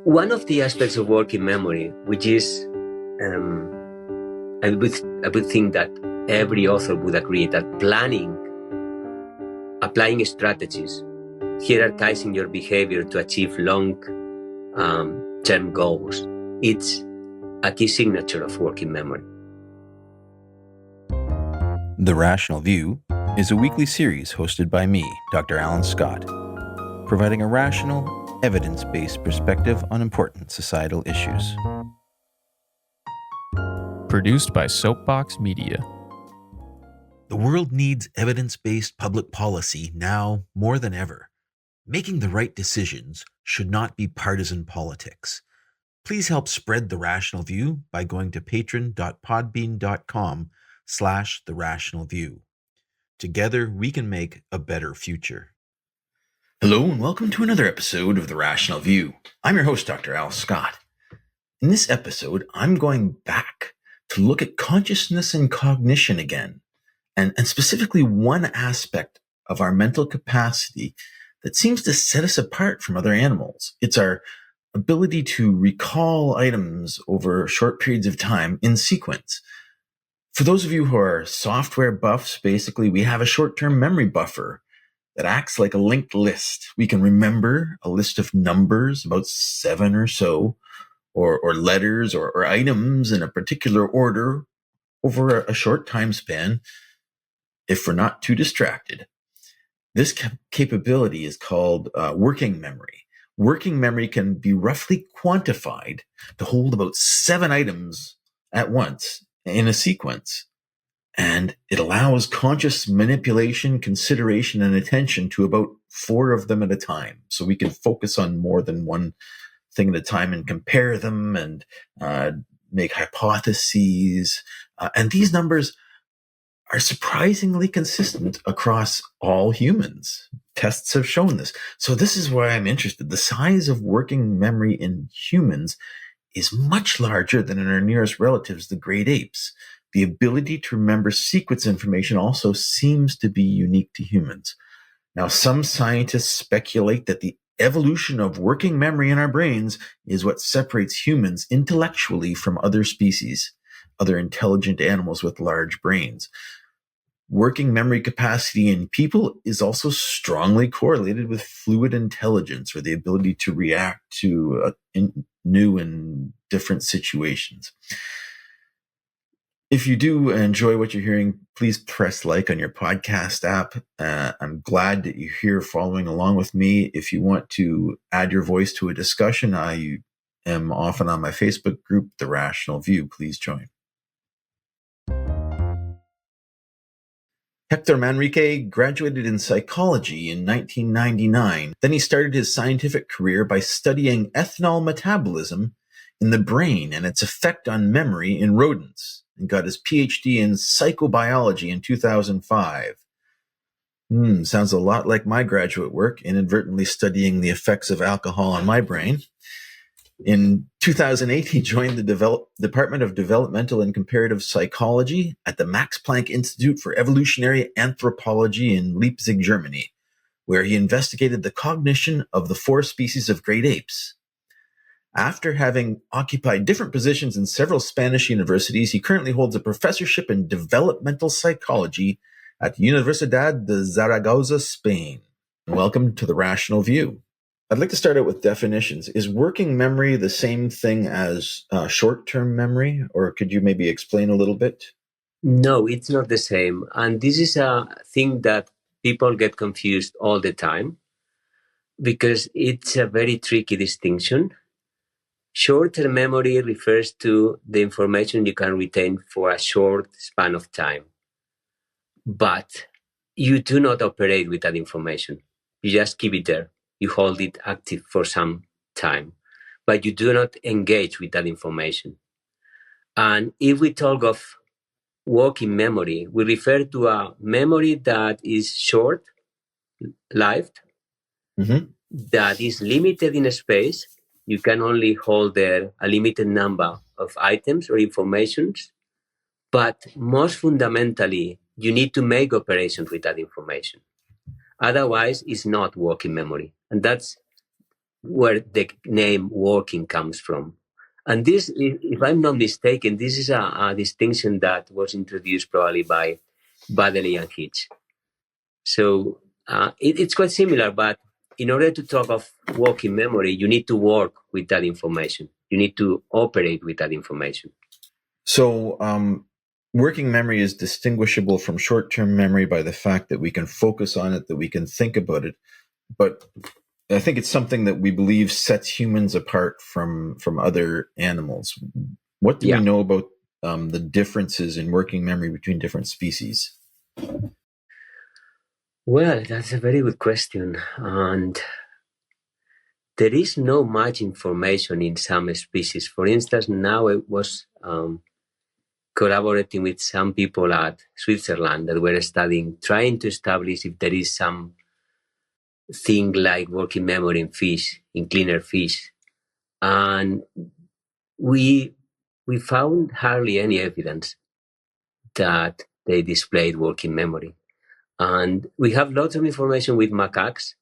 One of the aspects of working memory, which is, I would think that every author would agree that applying strategies, hierarchizing your behavior to achieve long-term goals, it's a key signature of working memory. The Rational View is a weekly series hosted by me, Dr. Alan Scott, providing a rational, evidence-based perspective on important societal issues. Produced by Soapbox Media. The world needs evidence-based public policy now more than ever. Making the right decisions should not be partisan politics. Please help spread The Rational View by going to patron.podbean.com/The Rational View. Together, we can make a better future. Hello, and welcome to another episode of The Rational View. I'm your host, Dr. Al Scott. In this episode, I'm going back to look at consciousness and cognition again, and specifically one aspect of our mental capacity that seems to set us apart from other animals. It's our ability to recall items over short periods of time in sequence. For those of you who are software buffs, basically, we have a short-term memory buffer that acts like a linked list. We can remember a list of numbers, about 7 or so, or letters or items in a particular order over a short time span if we're not too distracted. This capability is called working memory. Working memory can be roughly quantified to hold about 7 items at once in a sequence. And it allows conscious manipulation, consideration, and attention to about 4 of them at a time. So we can focus on more than one thing at a time and compare them and make hypotheses. And these numbers are surprisingly consistent across all humans. Tests have shown this. So this is why I'm interested. The size of working memory in humans is much larger than in our nearest relatives, the great apes. The ability to remember sequence information also seems to be unique to humans. Now, some scientists speculate that the evolution of working memory in our brains is what separates humans intellectually from other species, other intelligent animals with large brains. Working memory capacity in people is also strongly correlated with fluid intelligence, or the ability to react to new and different situations. If you do enjoy what you're hearing, please press like on your podcast app. I'm glad that you're here following along with me. If you want to add your voice to a discussion, I am often on my Facebook group, The Rational View. Please join. Hector Manrique graduated in psychology in 1999. Then he started his scientific career by studying ethanol metabolism in the brain and its effect on memory in rodents, and got his PhD in psychobiology in 2005. Sounds a lot like my graduate work, inadvertently studying the effects of alcohol on my brain. In 2008, he joined the Department of Developmental and Comparative Psychology at the Max Planck Institute for Evolutionary Anthropology in Leipzig, Germany, where he investigated the cognition of the 4 species of great apes. After having occupied different positions in several Spanish universities, he currently holds a professorship in developmental psychology at the Universidad de Zaragoza, Spain. Welcome to The Rational View. I'd like to start out with definitions. Is working memory the same thing as short-term memory, or could you maybe explain a little bit? No, it's not the same. And this is a thing that people get confused all the time because it's a very tricky distinction. Short-term memory refers to the information you can retain for a short span of time. But you do not operate with that information. You just keep it there. You hold it active for some time, but you do not engage with that information. And if we talk of working memory, we refer to a memory that is short-lived, that is limited in space. You can only hold there a limited number of items or informations, but most fundamentally, you need to make operations with that information. Otherwise, it's not working memory. And that's where the name working comes from. And this, if I'm not mistaken, this is a distinction that was introduced probably by Baddeley and Hitch. So it's quite similar, but in order to talk of working memory, you need to work with that information. You need to operate with that information. So working memory is distinguishable from short-term memory by the fact that we can focus on it, that we can think about it. But I think it's something that we believe sets humans apart from other animals. What do we know about the differences in working memory between different species? Well, that's a very good question. And there is no much information in some species. For instance, now I was collaborating with some people at Switzerland that were studying, trying to establish if there is some thing like working memory in fish, in cleaner fish. And we found hardly any evidence that they displayed working memory. And we have lots of information with macaques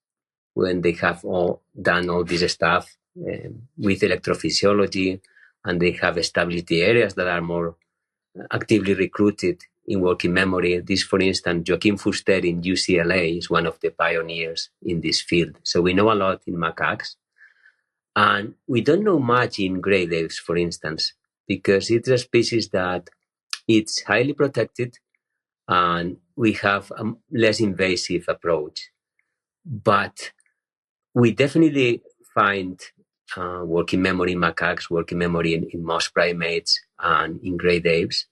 when they have done all this stuff with electrophysiology, and they have established the areas that are more actively recruited in working memory. This, for instance, Joaquim Fuster in UCLA is one of the pioneers in this field. So we know a lot in macaques. And we don't know much in great apes, for instance, because it's a species that it's highly protected and we have a less invasive approach. But we definitely find working memory in macaques, working memory in mouse primates and in great apes.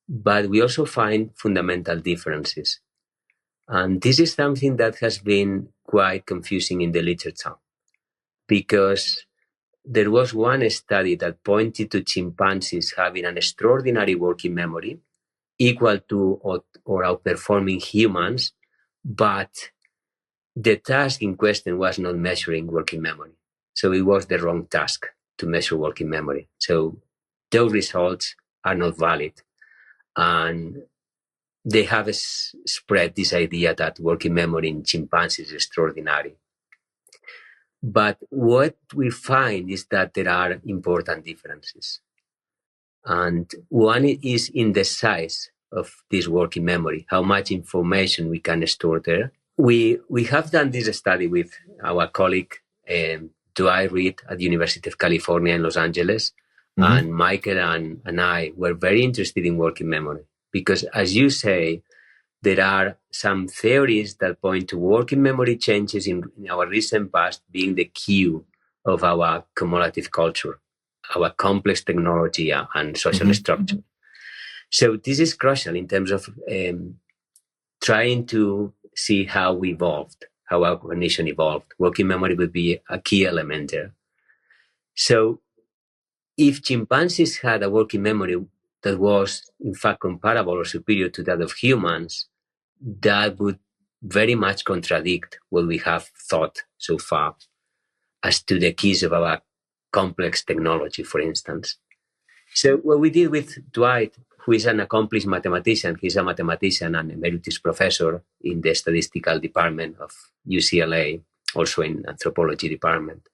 But we also find fundamental differences. And this is something that has been quite confusing in the literature, because there was one study that pointed to chimpanzees having an extraordinary working memory, equal to or outperforming humans, but the task in question was not measuring working memory. So it was the wrong task to measure working memory. So those results are not valid. And they have spread this idea that working memory in chimpanzees is extraordinary. But what we find is that there are important differences. And one is in the size of this working memory, how much information we can store there. We have done this study with our colleague Dwight Reed at the University of California in Los Angeles. Mm-hmm. And Michael and I were very interested in working memory because, as you say, there are some theories that point to working memory changes in our recent past being the cue of our cumulative culture, our complex technology and social mm-hmm. structure. So this is crucial in terms of trying to see how we evolved, how our cognition evolved. Working memory would be a key element there. So if chimpanzees had a working memory that was in fact comparable or superior to that of humans, that would very much contradict what we have thought so far as to the keys of our complex technology, for instance. So what we did with Dwight, who is an accomplished mathematician, he's a mathematician and emeritus professor in the statistical department of UCLA, also in anthropology department.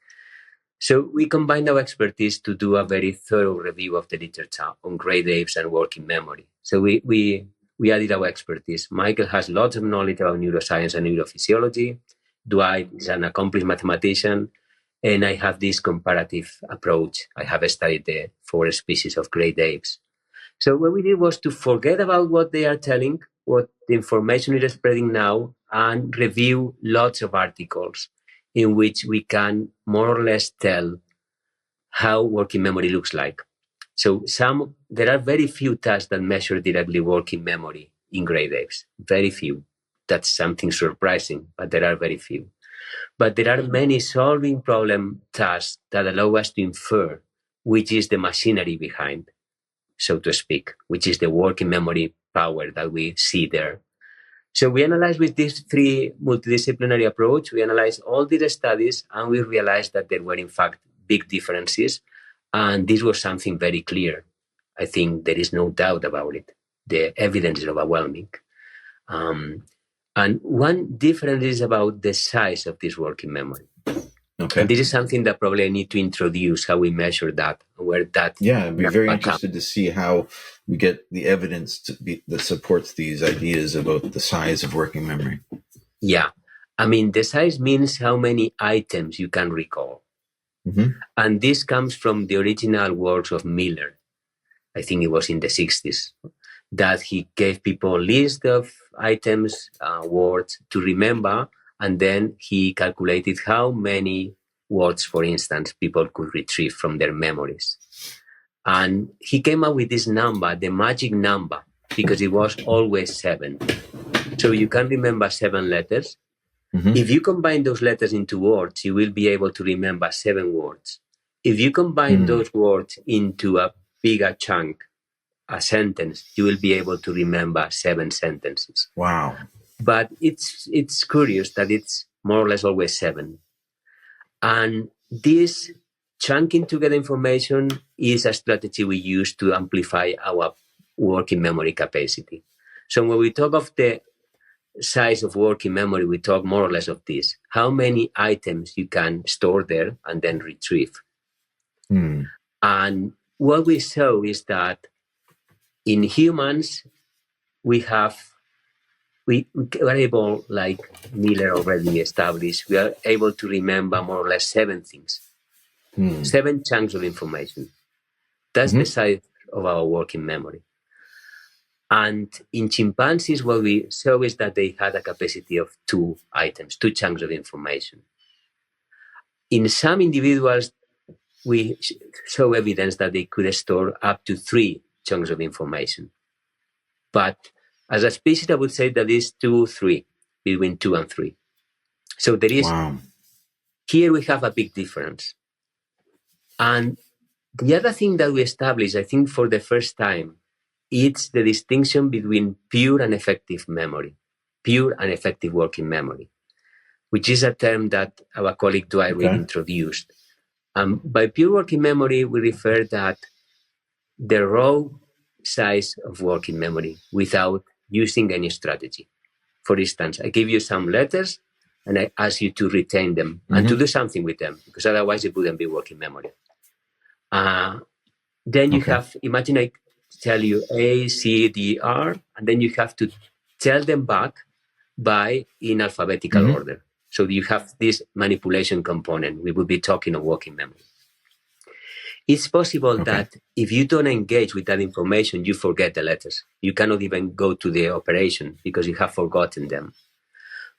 So we combined our expertise to do a very thorough review of the literature on great apes and working memory. So we added our expertise. Michael has lots of knowledge about neuroscience and neurophysiology. Dwight is an accomplished mathematician. And I have this comparative approach. I have studied the 4 species of great apes. So what we did was to forget about what they are telling, what the information is spreading now, and review lots of articles in which we can more or less tell how working memory looks like. So there are very few tasks that measure directly working memory in great apes. Very few. That's something surprising, but there are very few. But there are many solving problem tasks that allow us to infer which is the machinery behind, so to speak, which is the working memory power that we see there. So we analyzed with this 3 multidisciplinary approach, we analyzed all these studies and we realized that there were in fact big differences. And this was something very clear. I think there is no doubt about it. The evidence is overwhelming. And one difference is about the size of this working memory. Okay. And this is something that probably I need to introduce, how we measure that, where that. Yeah, I'd be very interested to see how we get the evidence that supports these ideas about the size of working memory. Yeah. I mean, the size means how many items you can recall. Mm-hmm. And this comes from the original works of Miller. I think it was in the 60s, that he gave people a list of items, words to remember, and then he calculated how many words, for instance, people could retrieve from their memories. And he came up with this number, the magic number, because it was always 7. So you can remember 7 letters. Mm-hmm. If you combine those letters into words, you will be able to remember 7 words. If you combine those words into a bigger chunk, a sentence, you will be able to remember 7 sentences. Wow. But it's curious that it's more or less always 7. And this chunking together information is a strategy we use to amplify our working memory capacity. So when we talk of the size of working memory, we talk more or less of this: how many items you can store there and then retrieve. And what we saw is that in humans, we are able, like Miller already established, we are able to remember more or less 7 things, 7 chunks of information. That's the size of our working memory. And in chimpanzees, what we saw is that they had a capacity of 2 items, 2 chunks of information. In some individuals, we show evidence that they could store up to 3 chunks of information. But as a species, I would say that is 2, 3, between 2 and 3. So there is, here we have a big difference. And the other thing that we established, I think for the first time, it's the distinction between pure and effective memory, pure and effective working memory, which is a term that our colleague Dwight Reed introduced. By pure working memory, we refer that the raw size of working memory without using any strategy. For instance, I give you some letters and I ask you to retain them and to do something with them, because otherwise it wouldn't be working memory. Then you have, imagine I tell you A, C, D, R, and then you have to tell them back in alphabetical order. So you have this manipulation component. We would be talking of working memory. It's possible that if you don't engage with that information, you forget the letters. You cannot even go to the operation because you have forgotten them.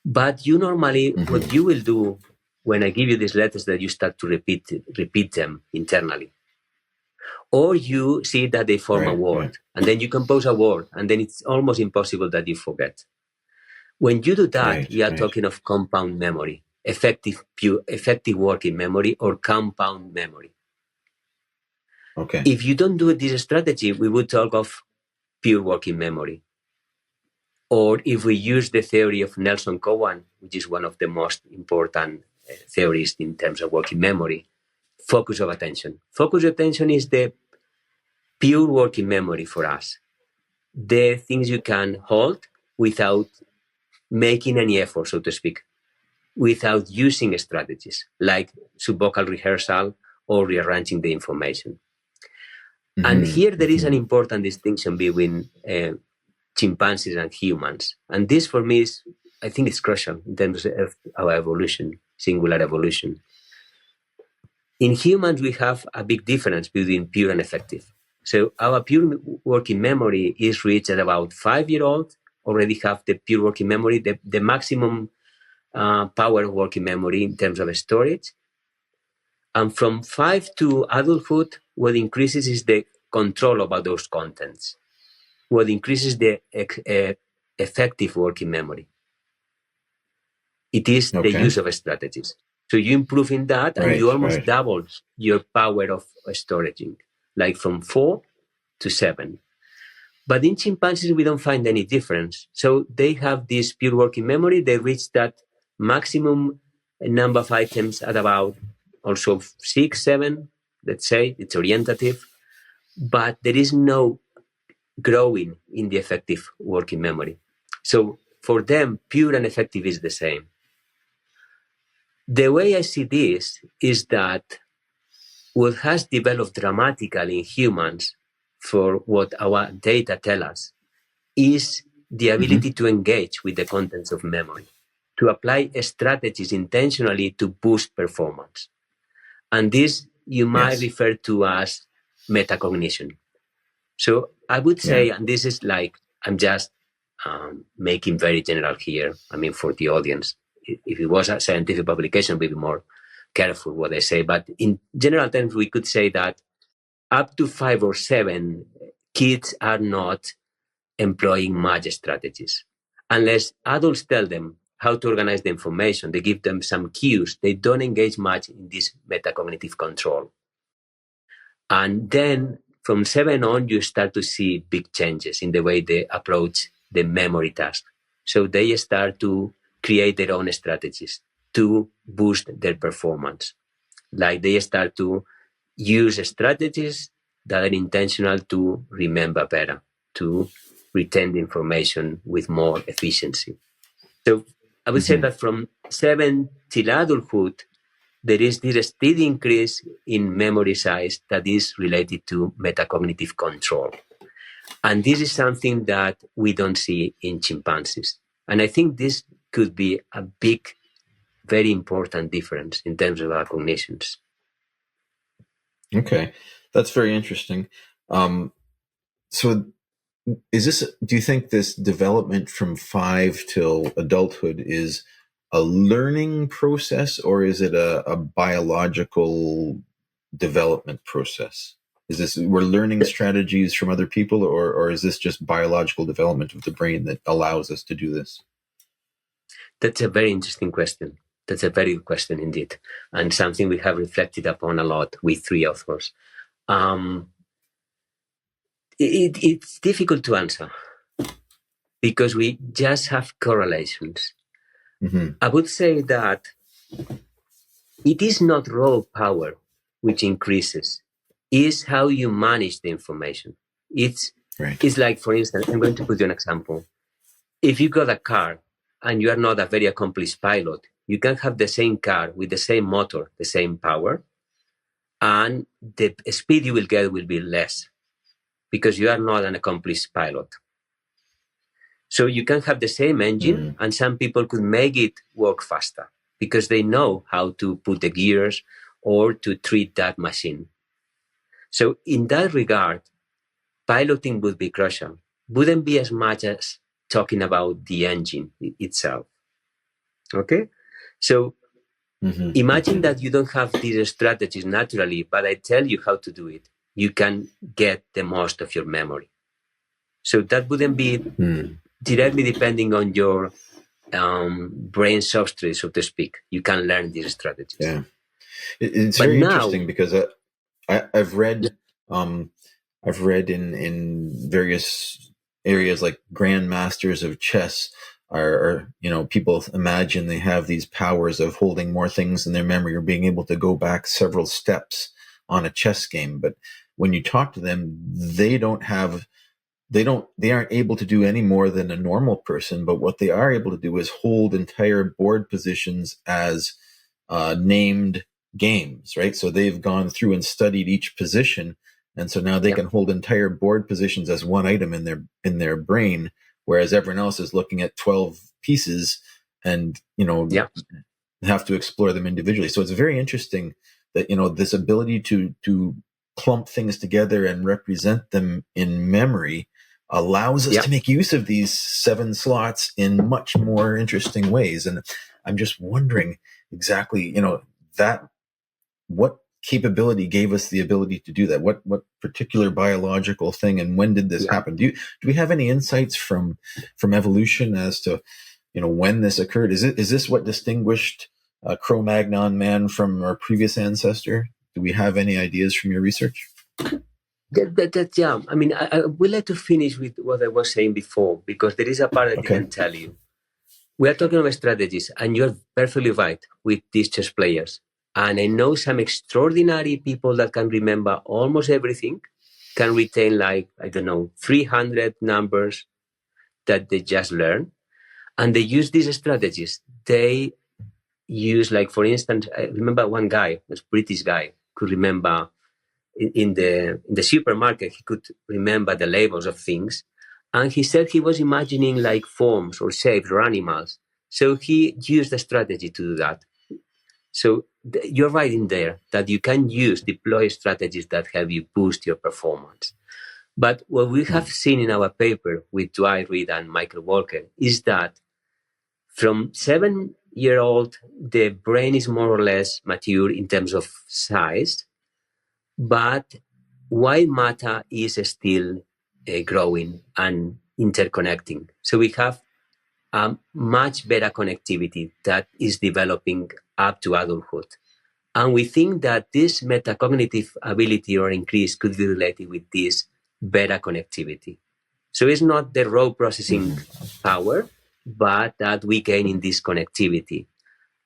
But you normally, what you will do when I give you these letters, that you start to repeat them internally. Or you see that they form a word, and then you compose a word, and then it's almost impossible that you forget. When you do that, you are talking of compound memory, effective working memory, or compound memory. If you don't do this strategy, we would talk of pure working memory. Or if we use the theory of Nelson Cowan, which is one of the most important theories in terms of working memory, focus of attention. Focus of attention is the pure working memory for us. The things you can hold without making any effort, so to speak, without using strategies like subvocal rehearsal or rearranging the information. And here there is an important distinction between chimpanzees and humans. And this for me is, I think it's crucial in terms of our evolution, singular evolution. In humans, we have a big difference between pure and effective. So our pure working memory is reached at about 5-year-old, already have the pure working memory, the maximum power of working memory in terms of storage. And from 5 to adulthood, what increases is the control about those contents. What increases the effective working memory. It is the use of strategies. So you improve in that, and you almost double your power of storaging, like from 4 to 7. But in chimpanzees, we don't find any difference. So they have this pure working memory. They reach that maximum number of items at about also 6, 7, let's say. It's orientative. But there is no growing in the effective working memory. So for them, pure and effective is the same. The way I see this is that what has developed dramatically in humans for what our data tell us is the ability to engage with the contents of memory, to apply strategies intentionally to boost performance. And this you might refer to as metacognition. So I would say, and this is like, I'm just making very general here, I mean, for the audience. If it was a scientific publication, we'd be more careful what I say. But in general terms, we could say that up to 5 or 7, kids are not employing much strategies. Unless adults tell them how to organize the information, they give them some cues, they don't engage much in this metacognitive control. And then from 7 on, you start to see big changes in the way they approach the memory task. So they start to create their own strategies to boost their performance. Like they start to use strategies that are intentional to remember better, to retain the information with more efficiency. So I would say that from 7 till adulthood, there is this steady increase in memory size that is related to metacognitive control. And this is something that we don't see in chimpanzees. And I think this could be a big, very important difference in terms of our cognitions. Okay, that's very interesting. So do you think this development from 5 till adulthood is a learning process, or is it a biological development process? We're learning strategies from other people, or is this just biological development of the brain that allows us to do this? That's a very interesting question. That's a very good question indeed, and something we have reflected upon a lot with 3 authors. It's difficult to answer because we just have correlations. I would say that it is not raw power which increases, it's how you manage the information. It's like, for instance, I'm going to put you an example. If you got a car and you are not a very accomplished pilot, you can have the same car with the same motor, the same power, and the speed you will get will be less because you are not an accomplished pilot. So you can have the same engine and some people could make it work faster because they know how to put the gears or to treat that machine. So in that regard, piloting would be crucial. Wouldn't be as much as talking about the engine itself. Okay? So imagine that you don't have these strategies naturally, but I tell you how to do it. You can get the most of your memory. So that wouldn't be directly depending on your brain substrate, so to speak. You can learn these strategies. Yeah, it's very interesting because I've read in various areas like grandmasters of chess are people imagine they have these powers of holding more things in their memory or being able to go back several steps on a chess game. But when you talk to them, they aren't able to do any more than a normal person. But what they are able to do is hold entire board positions as named games, right? So they've gone through and studied each position. And so now they can hold entire board positions as one item in their brain, whereas everyone else is looking at 12 pieces and, have to explore them individually. So it's very interesting that, this ability to clump things together and represent them in memory allows us to make use of these 7 slots in much more interesting ways. And I'm just wondering exactly, what capability gave us the ability to do that? What particular biological thing, and when did this happen? Do we have any insights from evolution as to when this occurred? Is this what distinguished Cro-Magnon man from our previous ancestor? Do we have any ideas from your research? I mean, I would like to finish with what I was saying before, because there is a part I didn't tell you. We are talking about strategies, and you're perfectly right with these chess players. And I know some extraordinary people that can remember almost everything, can retain 300 numbers that they just learn. And they use these strategies. They use, like, for instance, I remember one guy, this British guy, could remember in the supermarket, he could remember the labels of things. And he said he was imagining like forms or shapes or animals. So he used a strategy to do that. So you're right in there that you can deploy strategies that help you boost your performance. But what we have seen in our paper with Dwight Reed and Michael Walker is that from 7-year-old, the brain is more or less mature in terms of size, but white matter is still growing and interconnecting. So we have a much better connectivity that is developing up to adulthood. And we think that this metacognitive ability or increase could be related with this better connectivity. So it's not the raw processing power, but that we gain in this connectivity.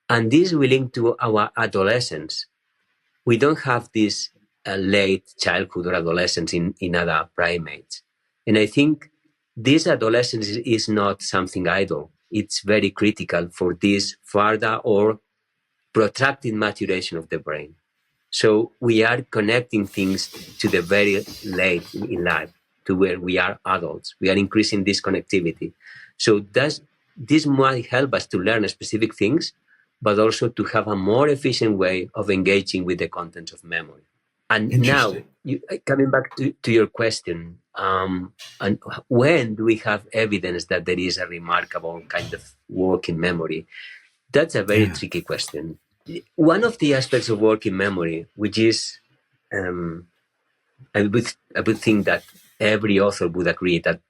And this will link to our adolescence. We don't have this late childhood or adolescence in other primates. And I think this adolescence is not something idle. It's very critical for this further or protracted maturation of the brain. So we are connecting things to the very late in life, to where we are adults. We are increasing this connectivity. So this might help us to learn specific things, but also to have a more efficient way of engaging with the contents of memory. And now, coming back to your question, and when do we have evidence that there is a remarkable kind of working memory? That's a very tricky question. One of the aspects of working memory, which is, I would think that every author would agree that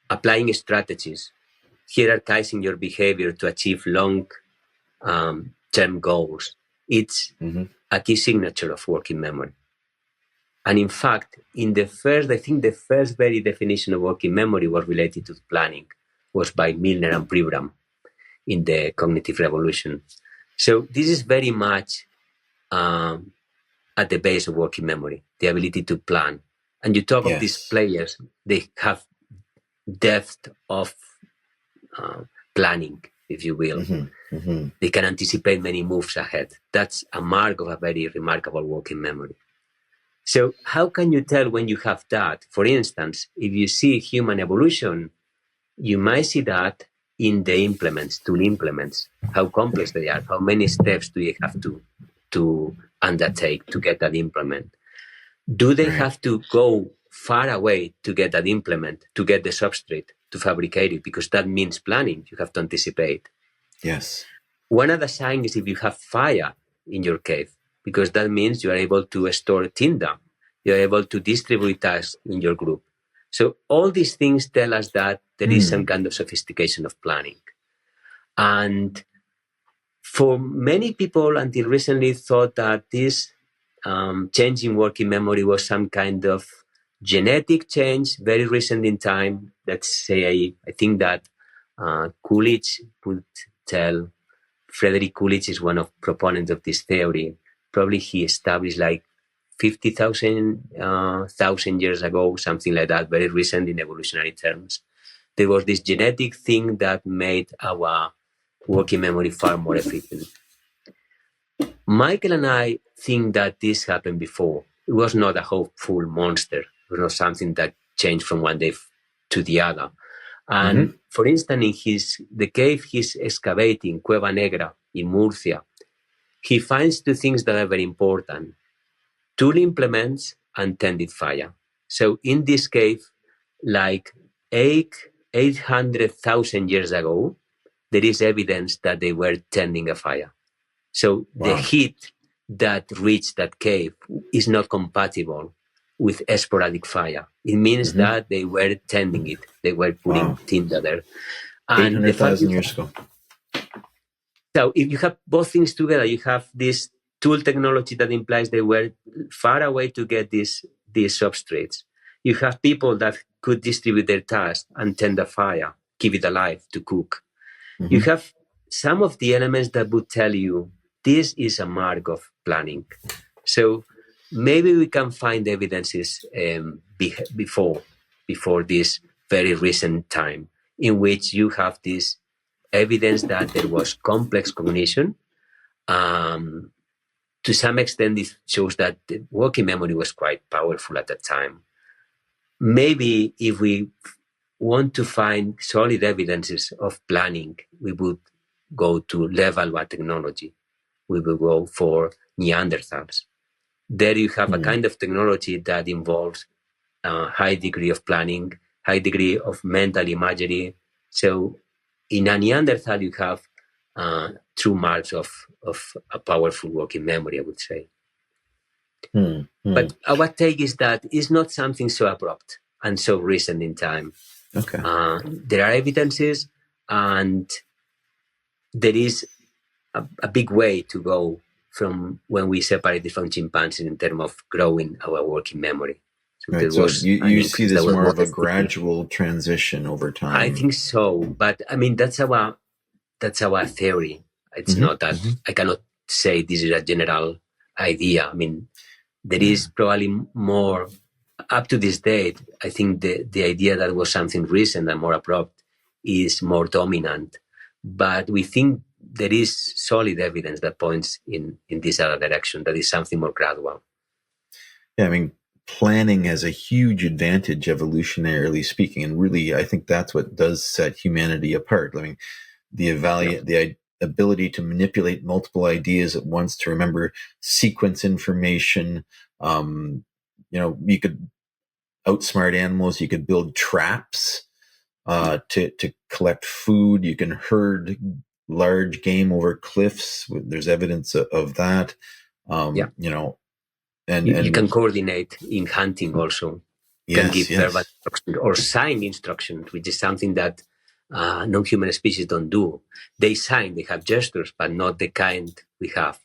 applying strategies, hierarchizing your behavior to achieve long-term goals, it's a key signature of working memory. And in fact, the first very definition of working memory was related to planning, was by Milner and Pribram in the cognitive revolution. So this is very much at the base of working memory, the ability to plan. And you talk of these players, they have depth of planning, if you will. They can anticipate many moves ahead. That's a mark of a very remarkable working memory. So how can you tell when you have that? For instance, if you see human evolution, you might see that in the tool implements, how complex they are, how many steps do you have to undertake to get that implement? Do they have to go far away to get that implement, to get the substrate, to fabricate it? Because that means planning. You have to anticipate. Yes. One other sign is if you have fire in your cave, because that means you are able to store tinder. You are able to distribute tasks in your group. So all these things tell us that there is some kind of sophistication of planning. And for many people until recently thought that this change in working memory was some kind of genetic change, very recent in time. Let's say, I think that Coolidge would tell, Frederick Coolidge is one of proponents of this theory. Probably he established like 50,000 years ago, something like that, very recent in evolutionary terms. There was this genetic thing that made our working memory far more efficient. Michael and I think that this happened before. It was not a hopeful monster. It was not something that changed from one day to the other. And for instance, in the cave he's excavating, Cueva Negra in Murcia, he finds two things that are very important: tool implements and tended fire. So in this cave, like 800,000 years ago, there is evidence that they were tending a fire. So the heat that reached that cave is not compatible with sporadic fire. It means that they were tending it. They were putting tinder there. And 800,000 years ago. So if you have both things together, you have this tool technology that implies they were far away to get these substrates. You have people that could distribute their tasks and tend the fire, keep it alive to cook. You have some of the elements that would tell you this is a mark of planning. So maybe we can find evidences before this very recent time in which you have this evidence that there was complex cognition. To some extent, this shows that the working memory was quite powerful at that time. Maybe if we want to find solid evidences of planning, we would go to level 1 technology. We will go for Neanderthals. There you have a kind of technology that involves a high degree of planning, high degree of mental imagery. So in a Neanderthal, you have true marks of a powerful working memory, I would say. But our take is that it's not something so abrupt and so recent in time. Okay. There are evidences, and there is a big way to go from when we separated from chimpanzees in terms of growing our working memory. So right. So you see this more of a gradual transition over time. I think so, but I mean that's our theory. It's not that I cannot say this is a general idea. I mean, there is probably more up to this date. I think the idea that was something recent and more abrupt is more dominant, but we think there is solid evidence that points in this other direction, that is something more gradual. Yeah, I mean, planning has a huge advantage evolutionarily speaking, and really I think that's what does set humanity apart. I mean, the ability to manipulate multiple ideas at once, to remember sequence information. You could outsmart animals, you could build traps to collect food, you can herd large game over cliffs. There's evidence of that. And you can coordinate in hunting also. You can give verbal instructions or sign instructions, which is something that non-human species don't do. They sign, they have gestures, but not the kind we have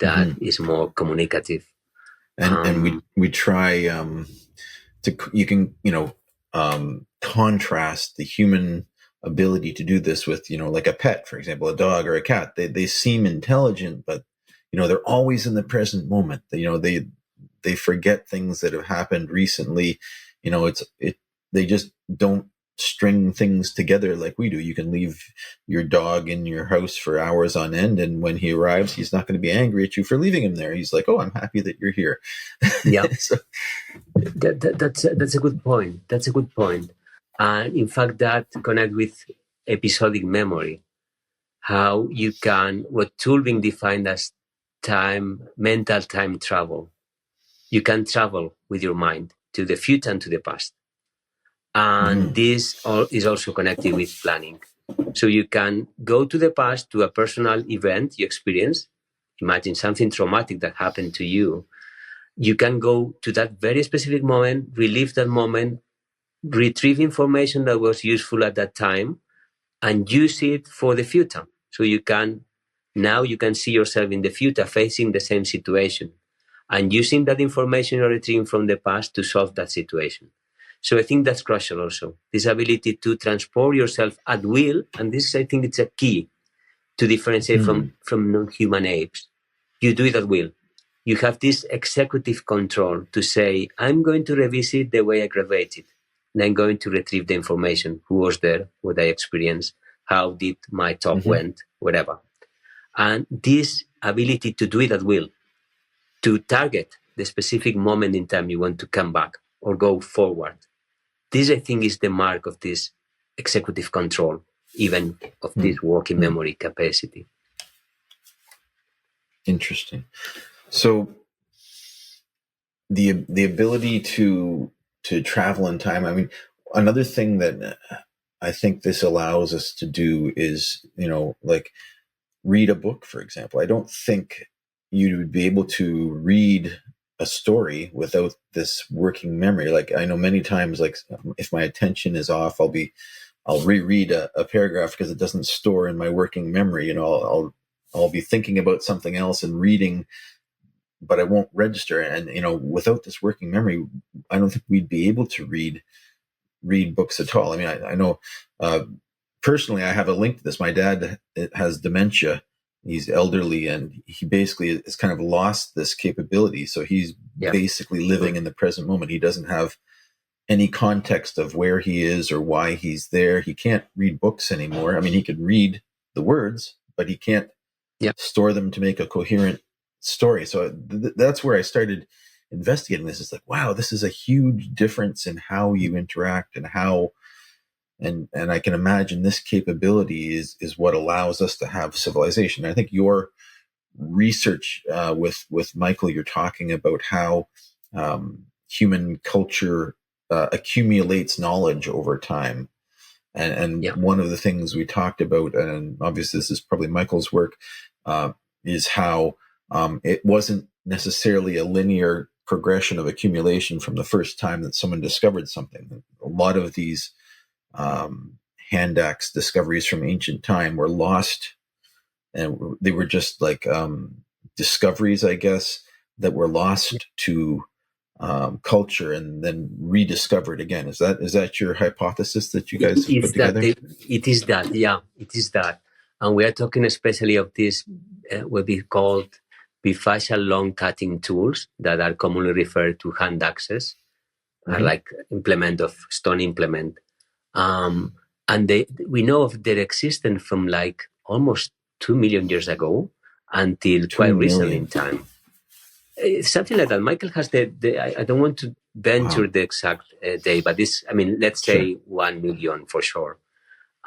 that is more communicative. And we try contrast the human ability to do this with, like a pet, for example, a dog or a cat. They seem intelligent, but they're always in the present moment. They forget things that have happened recently. They just don't string things together like we do. You can leave your dog in your house for hours on end, and when he arrives, he's not going to be angry at you for leaving him there. He's like, "Oh, I'm happy that you're here." Yeah, so, that's a good point. That's a good point. And in fact, that connects with episodic memory. How you can, what Turing defined as mental time travel. You can travel with your mind to the future and to the past. And this is also connected with planning. So you can go to the past, to a personal event you experience. Imagine something traumatic that happened to you. You can go to that very specific moment, relive that moment, retrieve information that was useful at that time, and use it for the future. So you can see yourself in the future facing the same situation and using that information you're retrieving from the past to solve that situation. So I think that's crucial also, this ability to transport yourself at will. And this, I think, it's a key to differentiate from non-human apes. You do it at will. You have this executive control to say, I'm going to revisit the way I graduated, and I'm going to retrieve the information, who was there, what I experienced, how did my talk went, whatever. And this ability to do it at will, to target the specific moment in time you want to come back or go forward. This, I think, is the mark of this executive control, even of this working memory capacity. Interesting. So the ability to travel in time, I mean, another thing that I think this allows us to do is, like read a book, for example. I don't think you would be able to read a story without this working memory. Like, I know many times, like if my attention is off, I'll reread a paragraph because it doesn't store in my working memory. I'll be thinking about something else and reading, but I won't register. And, without this working memory, I don't think we'd be able to read books at all. I mean, I know, personally, I have a link to this. My dad has dementia. He's elderly, and he basically has kind of lost this capability. So he's basically living in the present moment. He doesn't have any context of where he is or why he's there. He can't read books anymore. I mean, he could read the words, but he can't store them to make a coherent story. So that's where I started investigating this. It's like, wow, this is a huge difference in how you interact and how, and I can imagine this capability is what allows us to have civilization. I think your research with Michael, you're talking about how human culture accumulates knowledge over time. And one of the things we talked about, and obviously this is probably Michael's work, is how it wasn't necessarily a linear progression of accumulation from the first time that someone discovered something. A lot of these hand axe discoveries from ancient time were lost, and they were just like discoveries, I guess, that were lost to culture and then rediscovered again. Is that your hypothesis that you guys have put together? It is that. And we are talking especially of this, what we call bifacial long cutting tools that are commonly referred to hand axes, like implement of stone implement. And we know of their existence from like almost 2 million years ago until quite recently in time. Something like that. Michael has I don't want to venture the exact day, but let's say 1 million for sure.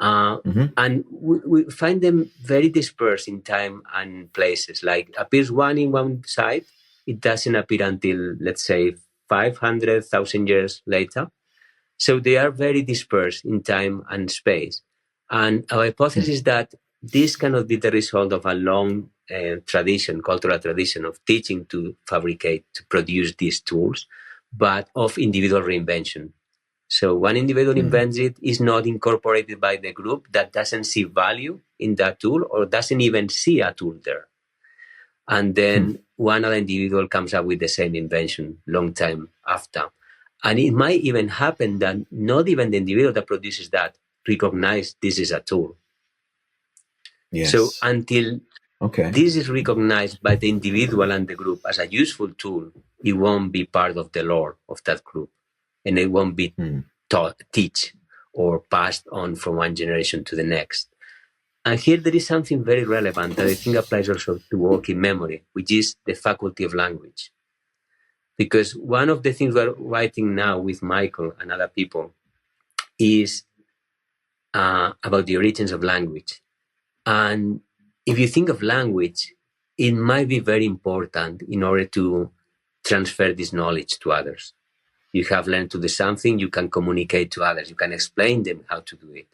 And we find them very dispersed in time and places. Like appears one in one side, it doesn't appear until, let's say, 500,000 years later. So they are very dispersed in time and space. And our hypothesis is that this cannot be the result of a long cultural tradition of teaching to fabricate, to produce these tools, but of individual reinvention. So one individual invents it, is not incorporated by the group that doesn't see value in that tool or doesn't even see a tool there. And then one other individual comes up with the same invention long time after. And it might even happen that not even the individual that produces that recognize this is a tool. Yes. So until this is recognized by the individual and the group as a useful tool, it won't be part of the lore of that group. And it won't be taught or passed on from one generation to the next. And here there is something very relevant that I think applies also to working memory, which is the faculty of language. Because one of the things we're writing now with Michael and other people is about the origins of language. And if you think of language, it might be very important in order to transfer this knowledge to others. You have learned to do something, you can communicate to others, you can explain them how to do it.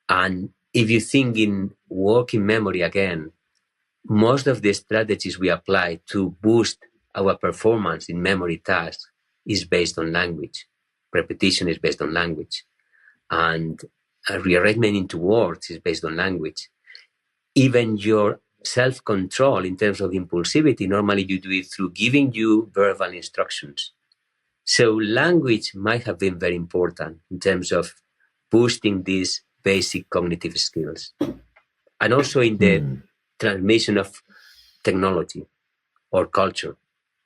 And if you think in working memory again, most of the strategies we apply to boost our performance in memory tasks is based on language. Repetition is based on language. And rearrangement into words is based on language. Even your self-control in terms of impulsivity, normally you do it through giving you verbal instructions. So language might have been very important in terms of boosting these basic cognitive skills. And also in the transmission of technology or culture,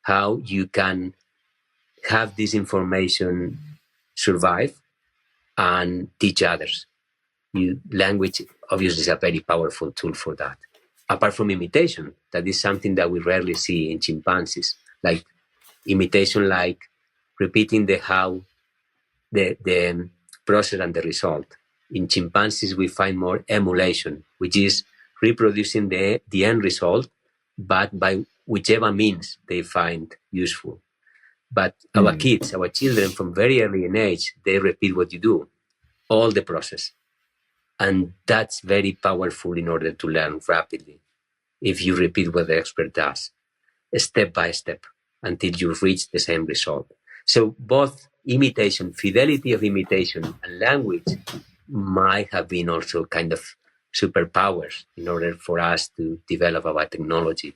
how you can have this information survive and teach others. Language obviously is a very powerful tool for that. Apart from imitation, that is something that we rarely see in chimpanzees, like imitation, like repeating the how, the process and the result. In chimpanzees, we find more emulation, which is reproducing the end result, but by whichever means they find useful. But our kids, our children from very early in age, they repeat what you do, all the process. And that's very powerful in order to learn rapidly. If you repeat what the expert does, step by step, until you reach the same result. So both imitation, fidelity of imitation, and language might have been also kind of superpowers in order for us to develop our technology.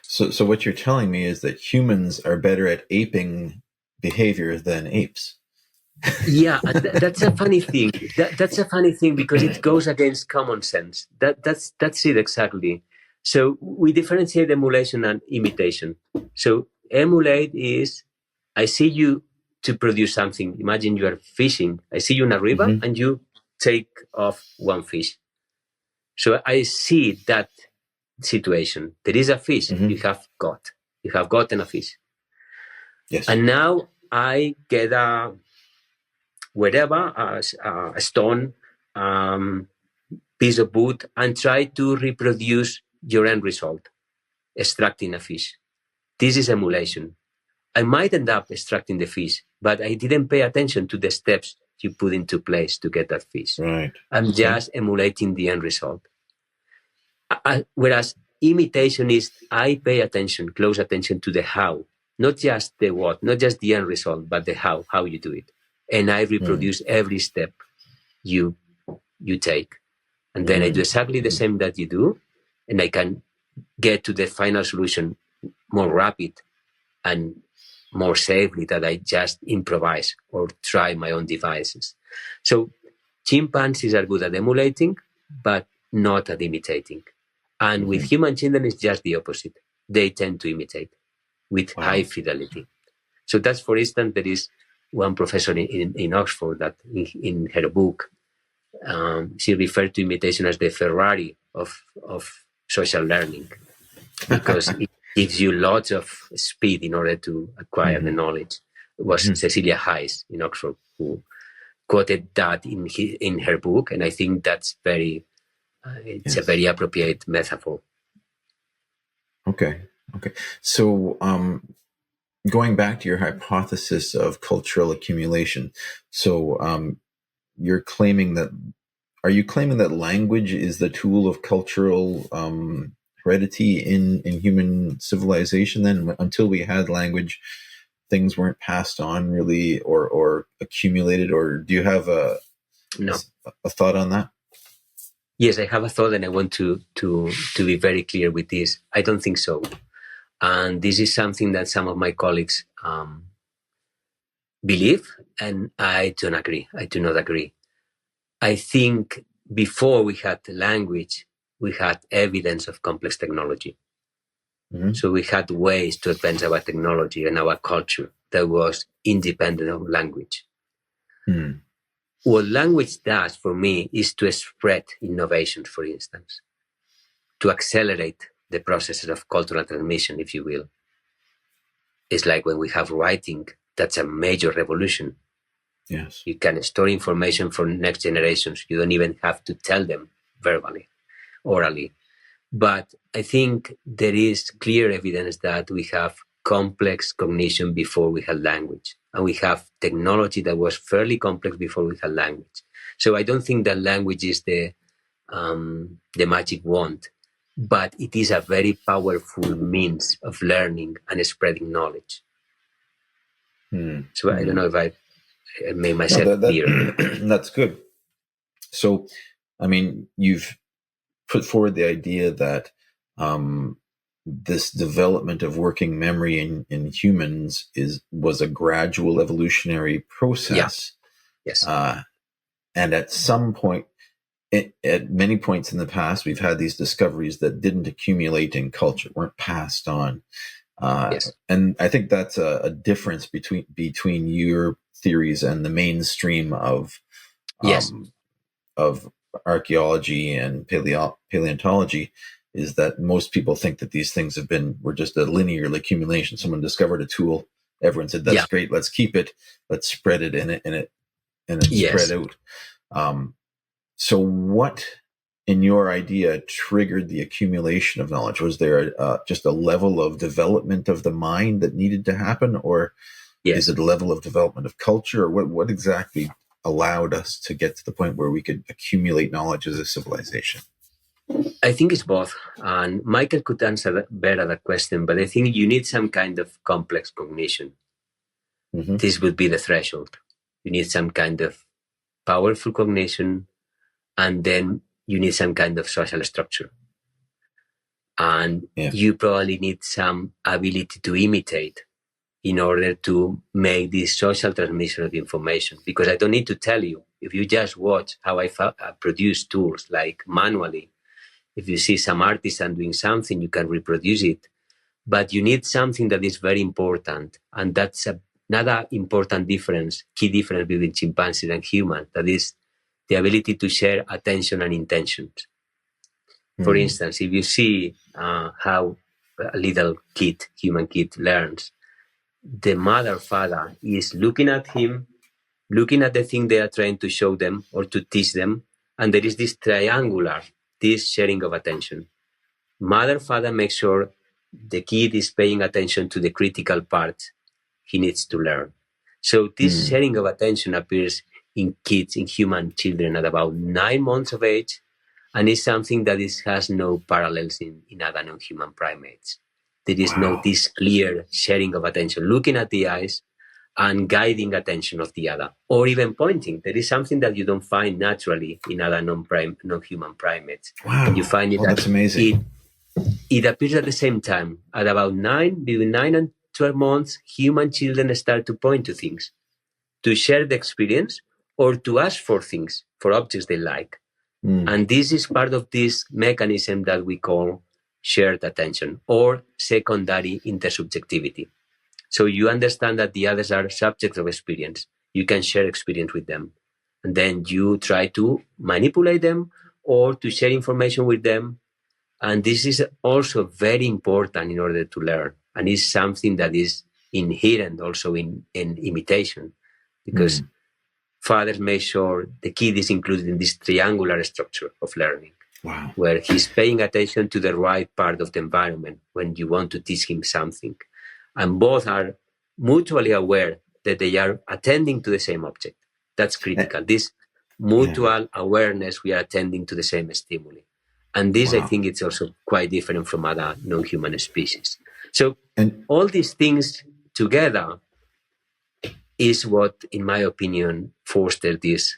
So what you're telling me is that humans are better at aping behavior than apes. Yeah, that's a funny thing. That's a funny thing because it goes against common sense. That's it exactly. So we differentiate emulation and imitation. So emulate is, I see you to produce something. Imagine you are fishing. I see you in a river Mm-hmm. and you take off one fish. So I see that situation. There is a fish you have got. You have gotten a fish. Yes. And now I get a stone, piece of wood, and try to reproduce your end result, extracting a fish. This is emulation. I might end up extracting the fish, but I didn't pay attention to the steps you put into place to get that fish. Right. I'm just emulating the end result. Whereas imitation is I pay attention, close attention to the how, not just the what, not just the end result, but the how you do it. And I reproduce every step you take. And then I do exactly the same that you do, and I can get to the final solution more rapid and more safely than I just improvise or try my own devices. So chimpanzees are good at emulating, but not at imitating. And with human children, it's just the opposite. They tend to imitate with high fidelity. So that's, for instance, there is one professor in Oxford that in her book, she referred to imitation as the Ferrari of social learning, because it gives you lots of speed in order to acquire the knowledge. It was Cecilia Hayes in Oxford who quoted that in her book, and I think that's it's a very appropriate metaphor. Okay. So, going back to your hypothesis of cultural accumulation, so are you claiming that language is the tool of cultural heredity in human civilization? Then, until we had language, things weren't passed on really or accumulated? Or do you have a thought on that? Yes, I have a thought, and I want to be very clear with this. I don't think so. And this is something that some of my colleagues believe, and I don't agree. I do not agree. I think before we had language, we had evidence of complex technology. So we had ways to advance our technology and our culture that was independent of language. What language does for me is to spread innovation, for instance, to accelerate the processes of cultural transmission, if you will. It's like when we have writing, that's a major revolution. Yes. You can store information for next generations. You don't even have to tell them verbally, orally. But I think there is clear evidence that we have complex cognition before we had language. And we have technology that was fairly complex before we had language. So I don't think that language is the magic wand, but it is a very powerful means of learning and spreading knowledge. So I don't know if I made myself clear. That's good. So, I mean, you've put forward the idea that this development of working memory in humans was a gradual evolutionary process. Yeah. Yes. And at some point, at many points in the past, we've had these discoveries that didn't accumulate in culture, weren't passed on. Yes. And I think that's a difference between your theories and the mainstream of archaeology and paleontology, is that most people think that these things were just a linear accumulation. Someone discovered a tool, everyone said, that's great, let's keep it, let's spread it and it spread out. So what, in your idea, triggered the accumulation of knowledge? Was there just a level of development of the mind that needed to happen, or is it a level of development of culture, or what exactly allowed us to get to the point where we could accumulate knowledge as a civilization? I think it's both. And Michael could answer better that question, but I think you need some kind of complex cognition. This would be the threshold. You need some kind of powerful cognition, and then you need some kind of social structure. And you probably need some ability to imitate in order to make this social transmission of information. Because I don't need to tell you. If you just watch how I produce tools, like manually, if you see some artisan doing something, you can reproduce it. But you need something that is very important, and that's another important difference, key difference between chimpanzees and humans, that is the ability to share attention and intentions. For instance, if you see how a little kid, human kid, learns, the mother, father is looking at him, looking at the thing they are trying to show them or to teach them, and there is this triangular, this sharing of attention. Mother, father make sure the kid is paying attention to the critical parts he needs to learn. So this sharing of attention appears in kids, in human children at about 9 months of age, and is something that has no parallels in other non-human primates. There is no this clear sharing of attention, looking at the eyes and guiding attention of the other, or even pointing. There is something that you don't find naturally in other non-human primates. Wow. You find it That's amazing. It appears at the same time. At about between 9 and 12 months, human children start to point to things, to share the experience, or to ask for things, for objects they like. And this is part of this mechanism that we call shared attention or secondary intersubjectivity. So you understand that the others are subjects of experience. You can share experience with them. And then you try to manipulate them or to share information with them. And this is also very important in order to learn. And it's something that is inherent also in imitation, because fathers make sure the kid is included in this triangular structure of learning, where he's paying attention to the right part of the environment when you want to teach him something. And both are mutually aware that they are attending to the same object. That's critical. This mutual awareness, we are attending to the same stimuli. And this, I think, it's also quite different from other non-human species. So all these things together is what, in my opinion, fostered this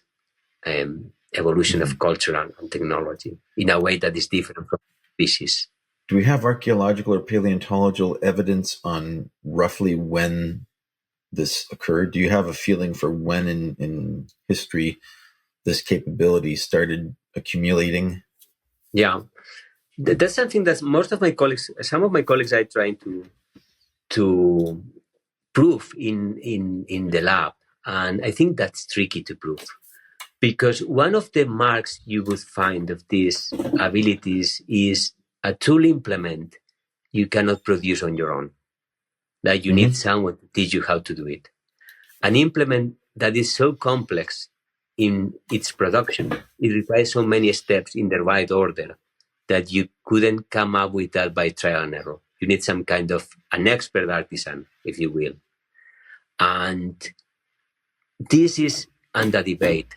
evolution of culture and technology in a way that is different from species. Do we have archaeological or paleontological evidence on roughly when this occurred? Do you have a feeling for when in history this capability started accumulating? Yeah, that's something that some of my colleagues are trying to prove in the lab. And I think that's tricky to prove, because one of the marks you would find of these abilities is a tool implement you cannot produce on your own. Like you need someone to teach you how to do it. An implement that is so complex in its production, it requires so many steps in the right order that you couldn't come up with that by trial and error. You need some kind of an expert artisan, if you will. And this is under debate.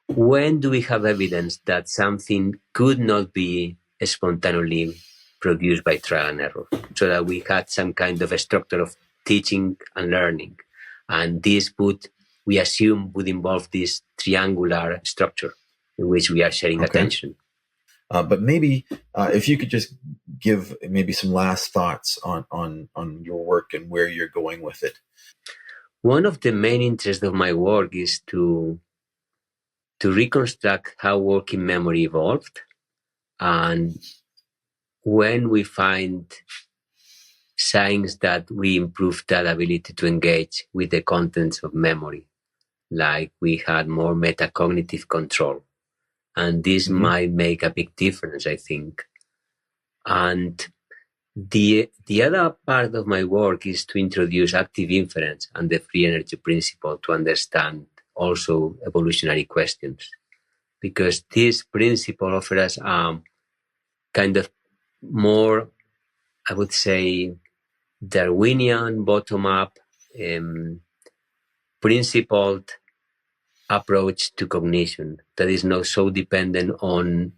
When do we have evidence that something could not be spontaneously produced by trial and error, so that we had some kind of a structure of teaching and learning? And this we assume would involve this triangular structure in which we are sharing attention. But maybe if you could just give maybe some last thoughts on your work and where you're going with it. One of the main interests of my work is to reconstruct how working memory evolved, and when we find signs that we improved that ability to engage with the contents of memory, like we had more metacognitive control. And this might make a big difference, I think. And the other part of my work is to introduce active inference and the free energy principle to understand also evolutionary questions, because this principle offers us kind of more, I would say, Darwinian, bottom-up, principled approach to cognition that is not so dependent on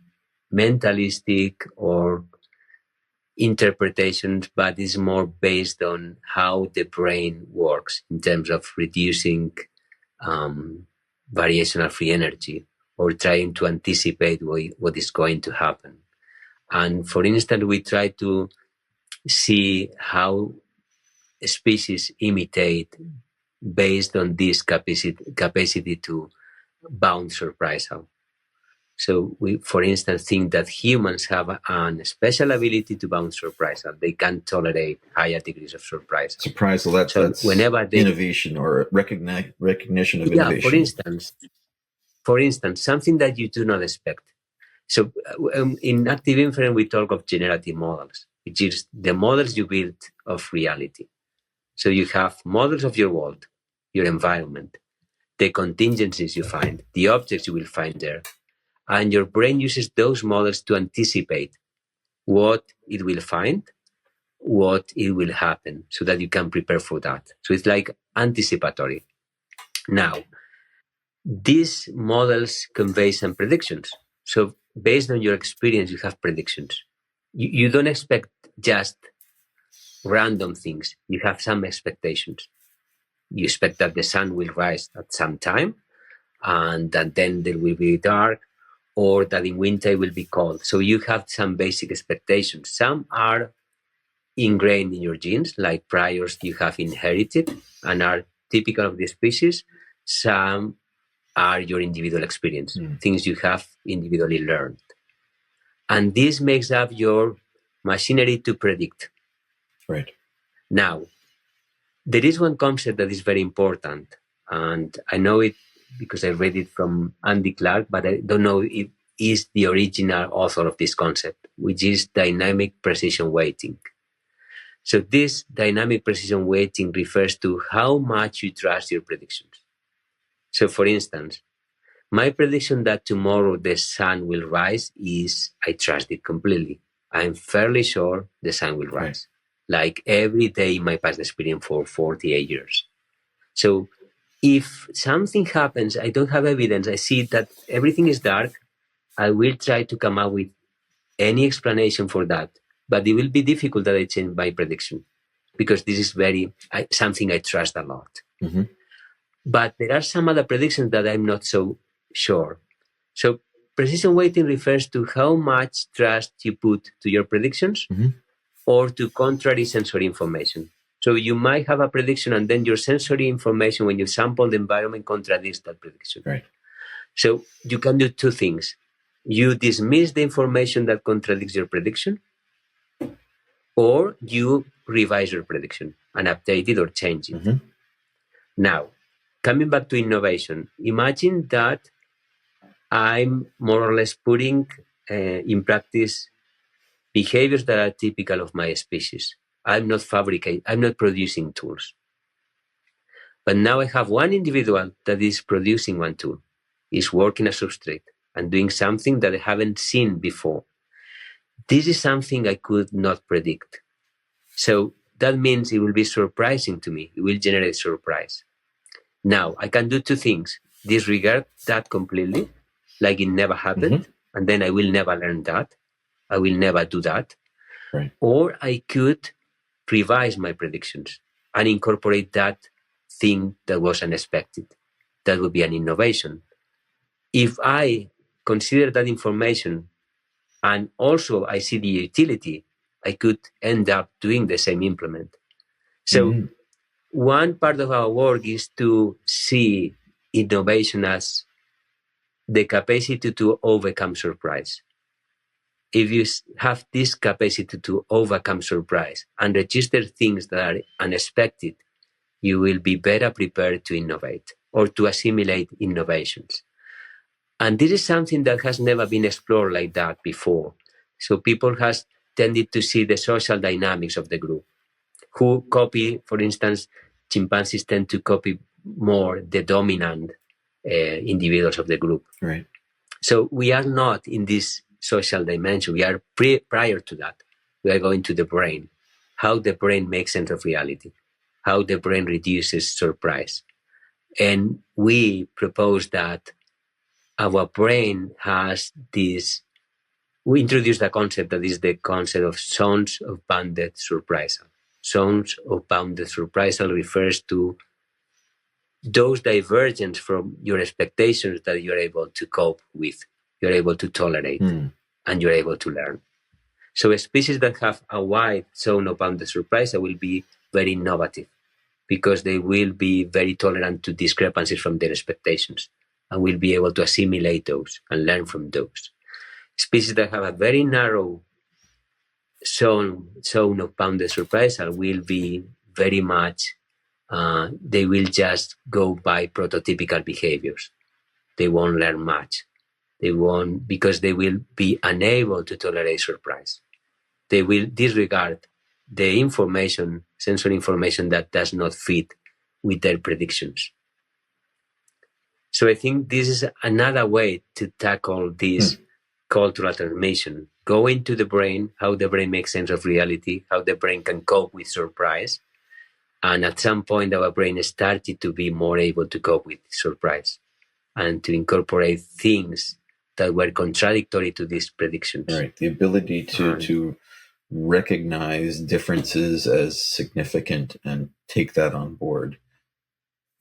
mentalistic or interpretations, but is more based on how the brain works in terms of reducing variational free energy or trying to anticipate what is going to happen. And for instance, we try to see how species imitate based on this capacity to bound surprise. So we, for instance, think that humans have a special ability to bounce surprise, and they can tolerate higher degrees of surprise. Surprise, so that's whenever they innovation or recognition of yeah, innovation. for instance, something that you do not expect. So in active inference, we talk of generative models, which is the models you build of reality. So you have models of your world, your environment, the contingencies you find, the objects you will find there. And your brain uses those models to anticipate what it will find, what it will happen, so that you can prepare for that. So it's like anticipatory. Now, these models convey some predictions. So based on your experience, you have predictions. You don't expect just random things. You have some expectations. You expect that the sun will rise at some time, and that then there will be dark, or that in winter it will be cold. So you have some basic expectations. Some are ingrained in your genes, like priors you have inherited and are typical of the species. Some are your individual experience, things you have individually learned. And this makes up your machinery to predict. Right. Now, there is one concept that is very important, and I know it because I read it from Andy Clark, but I don't know if is the original author of this concept, which is dynamic precision weighting. So this dynamic precision weighting refers to how much you trust your predictions. So for instance, my prediction that tomorrow the sun will rise is, I trust it completely. I'm fairly sure the sun will rise. Right. Like every day in my past experience for 48 years. So if something happens, I don't have evidence, I see that everything is dark, I will try to come up with any explanation for that. But it will be difficult that I change my prediction, because this is something I trust a lot. Mm-hmm. But there are some other predictions that I'm not so sure. So precision weighting refers to how much trust you put to your predictions, mm-hmm, or to contrary sensory information. So you might have a prediction, and then your sensory information, when you sample the environment, contradicts that prediction. Right. So you can do two things. You dismiss the information that contradicts your prediction, or you revise your prediction and update it or change it. Mm-hmm. Now, coming back to innovation, imagine that I'm more or less putting in practice behaviors that are typical of my species. I'm not producing tools. But now I have one individual that is producing one tool, is working a substrate and doing something that I haven't seen before. This is something I could not predict. So that means it will be surprising to me. It will generate surprise. Now, I can do two things. Disregard that completely, like it never happened, mm-hmm, and then I will never learn that. I will never do that. Right. Or I could revise my predictions and incorporate that thing that was unexpected. That would be an innovation. If I consider that information and also I see the utility, I could end up doing the same implement. So mm-hmm, one part of our work is to see innovation as the capacity to overcome surprise. If you have this capacity to overcome surprise and register things that are unexpected, you will be better prepared to innovate or to assimilate innovations. And this is something that has never been explored like that before. So people has tended to see the social dynamics of the group. Who copy, for instance, chimpanzees tend to copy more the dominant individuals of the group. Right. So we are not in this social dimension. We are prior to that. We are going to the brain, how the brain makes sense of reality, how the brain reduces surprise. And we propose that our brain has this, we introduced a concept that is the concept of zones of bounded surprisal. Zones of bounded surprisal refers to those divergence from your expectations that you're able to cope with, you're able to tolerate, and you're able to learn. So species that have a wide zone of bounded surprisal will be very innovative because they will be very tolerant to discrepancies from their expectations. and we'll be able to assimilate those and learn from those. Species that have a very narrow zone of bounded surprisal will be very much, they will just go by prototypical behaviors. They won't learn much. They won't, because they will be unable to tolerate surprise. They will disregard the information, sensory information that does not fit with their predictions. So I think this is another way to tackle this cultural transformation. Go into the brain, how the brain makes sense of reality, how the brain can cope with surprise. And at some point, our brain started to be more able to cope with surprise and to incorporate things that were contradictory to these predictions. Right. The ability to recognize differences as significant and take that on board.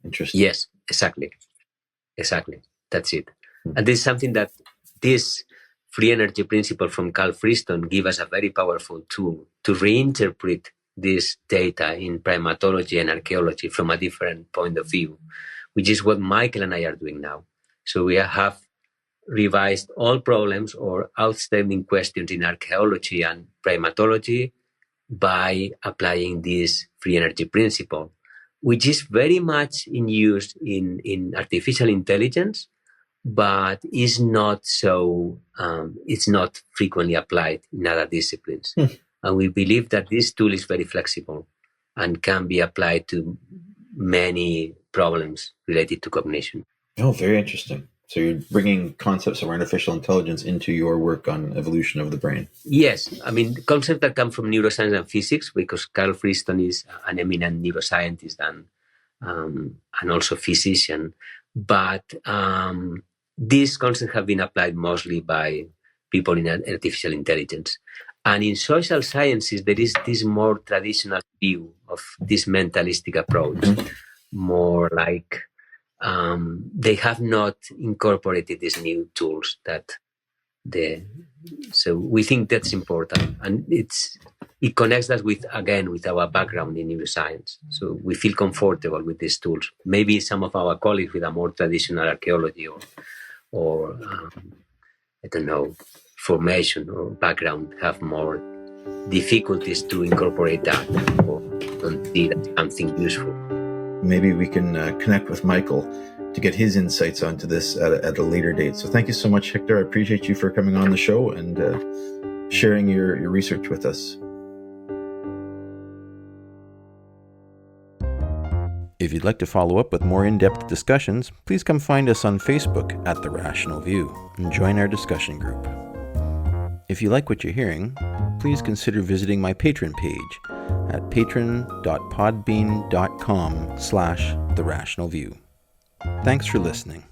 Interesting. Yes, exactly. That's it. And this is something that this free energy principle from Carl Friston give us a very powerful tool to reinterpret this data in primatology and archaeology from a different point of view, which is what Michael and I are doing now. So we have revised all problems or outstanding questions in archaeology and primatology by applying this free energy principle, which is very much in use in artificial intelligence, but is not so, it's not frequently applied in other disciplines. And we believe that this tool is very flexible and can be applied to many problems related to cognition. Oh, very interesting. So you're bringing concepts of artificial intelligence into your work on evolution of the brain. Yes. I mean, concepts that come from neuroscience and physics, because Carl Friston is an eminent neuroscientist and also physician. But these concepts have been applied mostly by people in artificial intelligence. And in social sciences, there is this more traditional view of this mentalistic approach, more like they have not incorporated these new tools so we think that's important, and it connects us with our background in neuroscience. So we feel comfortable with these tools. Maybe some of our colleagues with a more traditional archaeology or I don't know, formation or background have more difficulties to incorporate that or don't see that something useful. Maybe we can connect with Michael to get his insights onto this at a later date. So thank you so much, Hector. I appreciate you for coming on the show and sharing your research with us. If you'd like to follow up with more in-depth discussions, please come find us on Facebook at The Rational View and join our discussion group. If you like what you're hearing, please consider visiting my Patreon page at patron.podbean.com/therationalview. Thanks for listening.